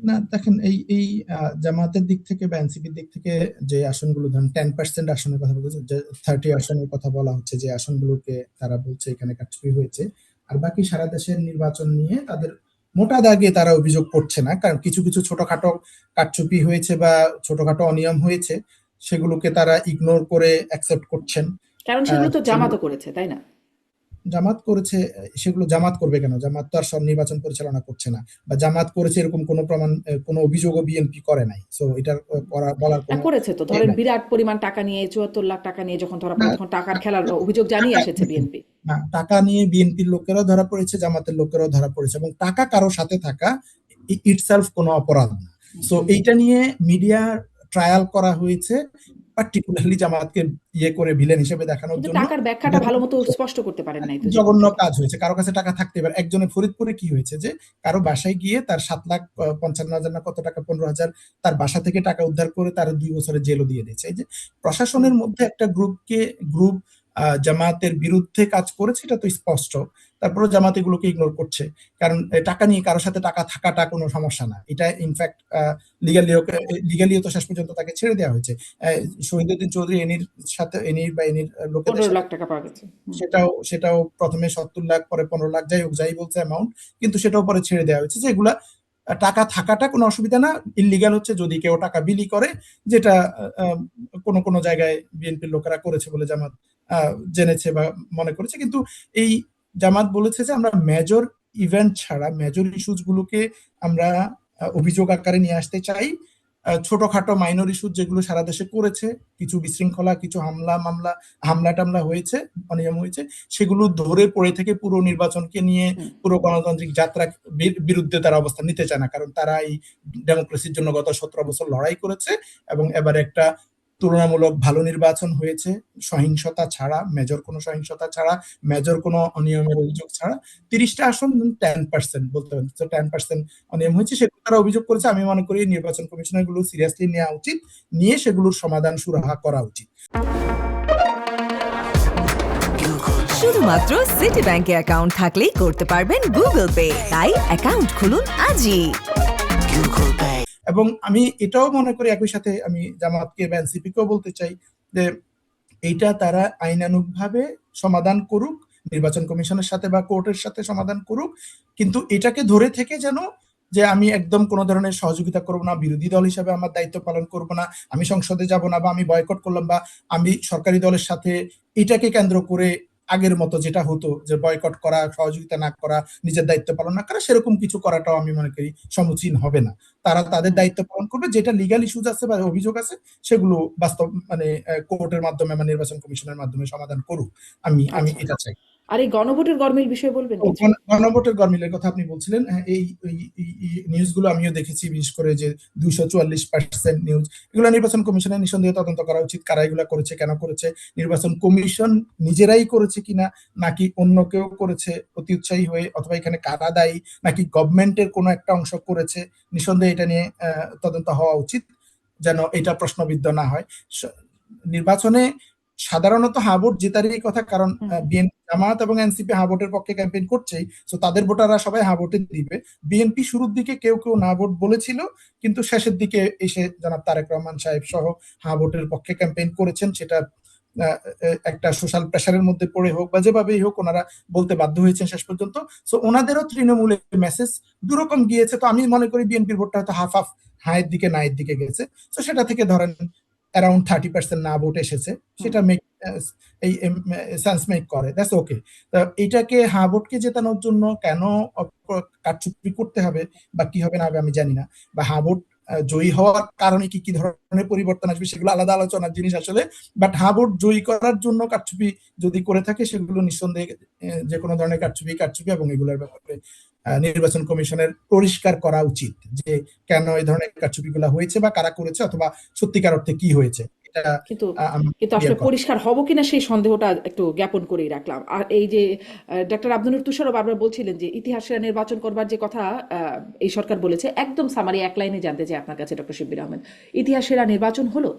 না দেখেন, এই জামাতের দিক থেকে বা এনসিপির দিক থেকে যে আসনগুলো, ধরেন 10% আসনের কথা বলছে, যে 30 আসনের কথা বলা হচ্ছে, যে আসনগুলোকে তারা বলছে এখানে কারচুপি হয়েছে, আর বাকি সারা দেশের নির্বাচন নিয়ে তাদের মোটা দাগে তারা অভিযোগ করছে না, কারণ কিছু কিছু ছোটখাটো কারচুপি হয়েছে বা ছোটখাটো অনিয়ম হয়েছে, সেগুলোকে তারা ইগনোর করে অ্যাকসেপ্ট করছেন। কারণ সেগুলো তো সেগুলো জামাতও করেছে, তাই না? জামাত করেছে, সেগুলো জামাত করবে কেন? জামাত তো আর সব নির্বাচন পরিচালনা করছে না, বা জামাত করেছে এরকম কোনো প্রমাণ, কোনো অভিযোগও বিএনপি করে নাই, সো এটার বলার কোনো করেছে তো, এ ধরেন নাই। বিরাট পরিমাণ টাকা নিয়ে 74 লাখ টাকা নিয়ে যখন ধরা না, পড়ে তখন টাকার খেলার অভিযোগ জানিয়ে টাকা এসেছে বিএনপি। না, টাকা নিয়ে বিএনপির লোকেরাও ধরা পড়েছে, জামাতের লোকেরাও ধরা পড়েছে, এবং টাকা কারো সাথে থাকা ইটসেলফ কোনো অপরাধ না। সো এইটা নিয়ে মিডিয়া ট্রায়াল করা হয়েছে পার্টিকুলারলি জামাতকে ইয়ে করে ভিলেন হিসেবে দেখানোর কিন্তু জন্য। টাকার ব্যাখ্যাটা ভালো মতো স্পষ্ট করতে পারেন নাই তো যে কোথা জঘন্য থেকে। কাজ হয়েছে, কারো কাছে টাকা থাকতে পারে। একজনের ফরিদপুরে কি হয়েছে, যে কারো বাসায় গিয়ে তার 7,55,000 না কত টাকা, 15,000 তার বাসা থেকে টাকা উদ্ধার করে তার 2 বছরের জেলও দিয়ে দিয়েছে। এই যে হুম। প্রশাসনের মধ্যে একটা গ্রুপ জামাতের বিরুদ্ধে কাজ করেছে, এটা তো স্পষ্ট। তারপরে জামাত এগুলোকে ইগনোর করছে, কারণ টাকা নিয়ে কারোর সাথে টাকা থাকাটা কোনো সমস্যা না, এটা ইনফ্যাক্ট লিগালিও লিগালিও তো শেষ পর্যন্ত তাকে ছেড়ে দেওয়া হয়েছে। শহীদুদ্দিন চৌধুরী এনির সাথে, এনির বা এনির লোকেদের 15 সাথে, লাখ টাকা পাওয়া গেছে। হুম। সেটাও প্রথমে 70 লাখ, পরে 15 লাখ, যাই হোক, যাই বলছে অ্যামাউন্ট, কিন্তু সেটাও পরে ছেড়ে দেওয়া হয়েছে, যে এগুলা টাকা থাকাটা কোনো অসুবিধা না। ইলিগাল হচ্ছে যদি কেউ টাকা বিলি করে, যেটা আহ, কোনো কোনো জায়গায় বিএনপির লোকেরা করেছে বলে জামাত জেনেছে বা মনে করেছে। কিন্তু এই জামাত বলেছে যে আমরা মেজর ইভেন্ট ছাড়া মেজর ইস্যুস গুলোকে আমরা অভিযোগ আকারে নিয়ে আসতে চাই। ছোটখাটো মাইনর ইস্যু যেগুলো সারা দেশে করেছে, কিছু বিশৃঙ্খলা, কিছু হামলা টামলা হয়েছে, অনিয়ম হয়েছে, সেগুলো ধরে পড়ে থেকে পুরো নির্বাচনকে নিয়ে, হুম। পুরো গণতান্ত্রিক যাত্রা বিরুদ্ধে তারা অবস্থান নিতে চায় না, কারণ তারা এই ডেমোক্রেসির জন্য গত 17 বছর লড়াই করেছে, এবং এবারে একটা তুলনামূলক ভালো নির্বাচন হয়েছে, সহিংসতা ছাড়া, মেজর কোনো সহিংসতা ছাড়া, মেজর কোনো অনিয়মের অভিযোগ ছাড়া। 30টা আসন 10% বলতে পারেন, 10% অনিয়ম হয়েছে, সেগুলো তারা অভিযোগ করেছে। আমি মনে করি নির্বাচন কমিশনের গুলো সিরিয়াসলি নেওয়া উচিত, নিয়ে সেগুলোর সমাধান সুরাহা করা উচিত। শুধুমাত্র সিটি ব্যাংকে অ্যাকাউন্ট থাকলেই করতে পারবেন গুগল পে, তাই অ্যাকাউন্ট খুলুন আজই। এবং আমি এটাও মনে করি, একই সাথে আমি জামাতকে বা এনসিপি কেও বলতে চাই যে এইটা তারা আইনানুগভাবে সমাধান করুক, নির্বাচন কমিশনের সাথে বা কোর্টের সাথে সমাধান করুক, কিন্তু এটাকে ধরে থেকে যেন, যে আমি একদম কোনো ধরনের সহযোগিতা করব না, বিরোধী দল হিসেবে আমার দায়িত্ব পালন করব না, আমি সংসদে যাব না, বা আমি বয়কট করলাম, বা আমি সরকারি দলের সাথে এটাকে কেন্দ্র করে আগের মতো যেটা হতো, যে বয়কট করা, সহযোগিতা না করা, নিজের দায়িত্ব পালন না করা, সেরকম কিছু করাটাও আমি মনে করি সমীচীন হবে না। তারা তাদের হুম। দায়িত্ব পালন করবে, যেটা লিগাল ইস্যুজ আছে বা অভিযোগ আছে, সেগুলো বাস্তব মানে কোর্টের মাধ্যমে বা নির্বাচন কমিশনের মাধ্যমে সমাধান করুক। আমি আমি আচ্ছা। এটা চাই। আর এই গণভোটের গরমিল বিষয়ে বলবেন ও, কিছু? গণভোটের গরমিলের কথা আপনি বলছিলেন, হ্যাঁ, এই নিউজগুলো আমিও দেখেছি, বিশেষ করে যে 244% নিউজ, এগুলো নির্বাচন কমিশনের নিঃসন্দেহে তদন্ত করা উচিত, কারা এগুলো করেছে, কেন করেছে, নির্বাচন কমিশন নিজেরাই করেছে কিনা, নাকি অন্য কেউ করেছে অতি উৎসাহী হয়ে, অথবা এখানে কারা দায়ী, নাকি গভর্নমেন্টের কোনো একটা অংশ করেছে। নিঃসন্দেহে এটা নিয়ে তদন্ত হওয়া উচিত, যেন এটা প্রশ্নবিদ্ধ না হয়। নির্বাচনে সাধারণত হ্যাঁ ভোট জেতারই কথা, কারণ হুম। বিএনপি, জামাত এবং এনসিপি হ্যাঁ ভোটের পক্ষে ক্যাম্পেইন করছেই, তো তাদের ভোটাররা সবাই হ্যাঁ ভোটে দিবে। বিএনপি শুরুর দিকে কেউ কেউ না ভোট বলেছিল, কিন্তু শেষের দিকে এসে জনাব তারেক রহমান সাহেব সহ হ্যাঁ ভোটের পক্ষে ক্যাম্পেইন করেছেন, সেটা একটা সোশ্যাল প্রেশারের মধ্যে পড়ে হোক বা যেভাবেই হোক, ওনারা বলতে বাধ্য হয়েছেন শেষ পর্যন্ত। সো ওনাদেরও তৃণমূলের মেসেজ দুরকম গিয়েছে, তো আমি মনে করি বিএনপির ভোটটা হয়তো হাফ হাফ, হায়ের দিকে নায়ের দিকে গেছে। তো সেটা থেকে ধরেন অ্যারাউন্ড 30% না ভোট এসেছে, হুম। সেটা মেক এই সেন্স মেক করে, দ্যাটস ওকে। তা এটাকে হ্যাঁ ভোটকে জেতানোর জন্য কেন কারচুপি করতে হবে বা কি হবে না হবে আমি জানি না, বা হ্যাঁ ভোট জয়ী হওয়ার কারণে কি কি ধরনের পরিবর্তন আসবে সেগুলো আলাদা আলোচনার জিনিস আসলে। বাট হ্যাঁ ভোট জয়ী করার জন্য কারচুপি যদি করে থাকে, সেগুলো নিঃসন্দেহে যে কোনো ধরনের কারচুপি কারচুপি, এবং এগুলোর ব্যাপারে নির্বাচন কমিশনের পরিষ্কার করা উচিত, যে কেন এই ধরনের কারচুপিগুলো হয়েছে বা কারা করেছে, অথবা সত্যিকার অর্থে কি হয়েছে, এটা কিন্তু আমি কিন্তু আসলে ক্লিয়ার করা। পরিষ্কার হব কিনা সেই সন্দেহটা একটু জ্ঞাপন করেই রাখলাম। আর এই যে ডক্টর আব্দুল তুষারও বারবার বলছিলেন যে ইতিহাসের নির্বাচন করবার যে কথা এই সরকার বলেছে, একদম সামারি এক লাইনে জানতে চাই আপনার কাছে ডক্টর শিব্বির আহমেদ, ইতিহাসেরা নির্বাচন হলো?